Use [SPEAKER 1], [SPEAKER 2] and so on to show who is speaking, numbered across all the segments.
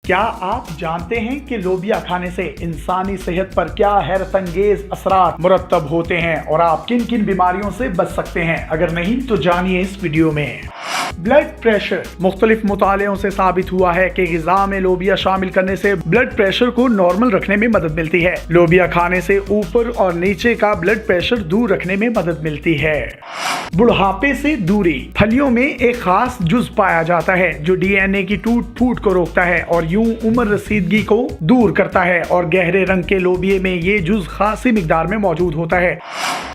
[SPEAKER 1] کیا آپ جانتے ہیں کہ لوبیا کھانے سے انسانی صحت پر کیا حیرت انگیز اثرات مرتب ہوتے ہیں اور آپ کن کن بیماریوں سے بچ سکتے ہیں؟ اگر نہیں تو جانیے اس ویڈیو میں۔ Blood pressure. مختلف مطالعوں سے ثابت ہوا ہے کہ غذا میں لوبیا شامل کرنے سے بلڈ پریشر کو نارمل رکھنے میں مدد ملتی ہے۔ لوبیا کھانے سے اوپر اور نیچے کا بلڈ پریشر دور رکھنے میں مدد ملتی ہے۔ بڑھاپے سے دوری۔ پھلیوں میں ایک خاص جز پایا جاتا ہے جو ڈی این اے کی ٹوٹ پھوٹ کو روکتا ہے اور یوں عمر رسیدگی کو دور کرتا ہے، اور گہرے رنگ کے لوبیے میں یہ جز خاصی مقدار میں موجود ہوتا ہے۔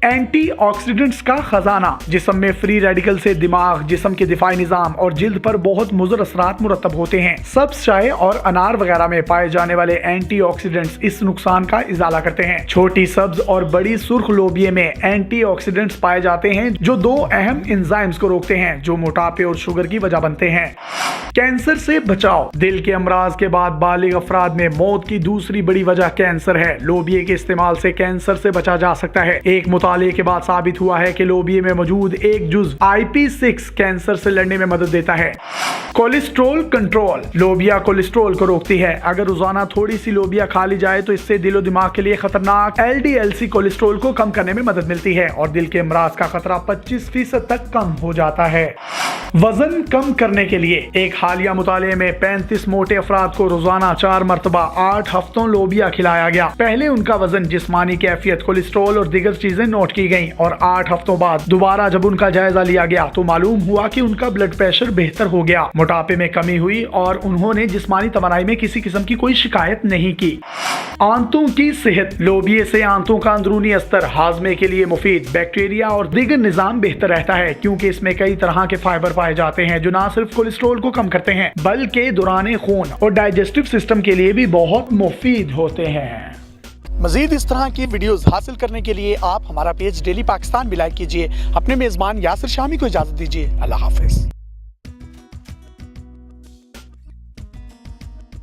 [SPEAKER 1] اینٹی آکسیڈنٹس کا خزانہ۔ جسم میں فری ریڈیکل سے دماغ، جسم کے دفاعی نظام اور جلد پر بہت مضر اثرات مرتب ہوتے ہیں۔ سبز چائے اور انار وغیرہ میں پائے جانے والے اینٹی آکسیڈنٹس اس نقصان کا ازالہ کرتے ہیں۔ چھوٹی سبز اور بڑی سرخ لوبیے میں اینٹی آکسیڈنٹس پائے جاتے ہیں جو دو اہم انزائمز کو روکتے ہیں جو موٹاپے اور شوگر کی وجہ بنتے ہیں۔ کینسر سے بچاؤ۔ دل کے امراض کے بعد بالغ افراد میں موت کی دوسری بڑی وجہ کینسر ہے۔ لوبیے کے استعمال سے کینسر سے بچا جا سکتا ہے۔ ایک مطالعے کے بعد ثابت ہوا ہے کہ لوبیے میں موجود ایک جز IP6 کینسر سے لڑنے میں مدد دیتا ہے۔ Cholesterol control. لوبیا کولیسٹرول کو روکتی ہے۔ اگر روزانہ تھوڑی سی لوبیا کھا لی جائے تو اس سے دل و دماغ کے لیے خطرناک LDL-C کولیسٹرول کو کم کرنے میں مدد ملتی ہے اور دل کے امراض کا خطرہ 25% تک کم ہو جاتا ہے۔ وزن کم کرنے کے لیے ایک حالیہ مطالعے میں 35 موٹے افراد کو روزانہ 4 مرتبہ 8 ہفتوں لوبیا کھلایا گیا۔ پہلے ان کا وزن، جسمانی کیفیت، کولیسٹرول اور دیگر چیزیں نوٹ کی گئیں اور 8 ہفتوں بعد دوبارہ جب ان کا جائزہ لیا گیا تو معلوم ہوا کہ ان کا بلڈ پریشر بہتر ہو گیا، موٹاپے میں کمی ہوئی اور انہوں نے جسمانی توانائی میں کسی قسم کی کوئی شکایت نہیں کی۔ آنتوں کی صحت۔ لوبیے سے آنتوں کا اندرونی استر ہاضمے کے لیے مفید، بیکٹیریا اور دیگر نظام بہتر رہتا ہے کیونکہ اس میں کئی طرح کے فائبر پائے جاتے ہیں جو نہ صرف کولیسٹرول کو کم کرتے ہیں بلکہ دوران خون اور ڈائجسٹو سسٹم کے لیے بھی بہت مفید ہوتے ہیں۔
[SPEAKER 2] مزید اس طرح کی ویڈیوز حاصل کرنے کے لیے آپ ہمارا پیج ڈیلی پاکستان بھی لائک کیجیے۔ اپنے میزبان یاسر شامی کو اجازت دیجیے۔ اللہ حافظ۔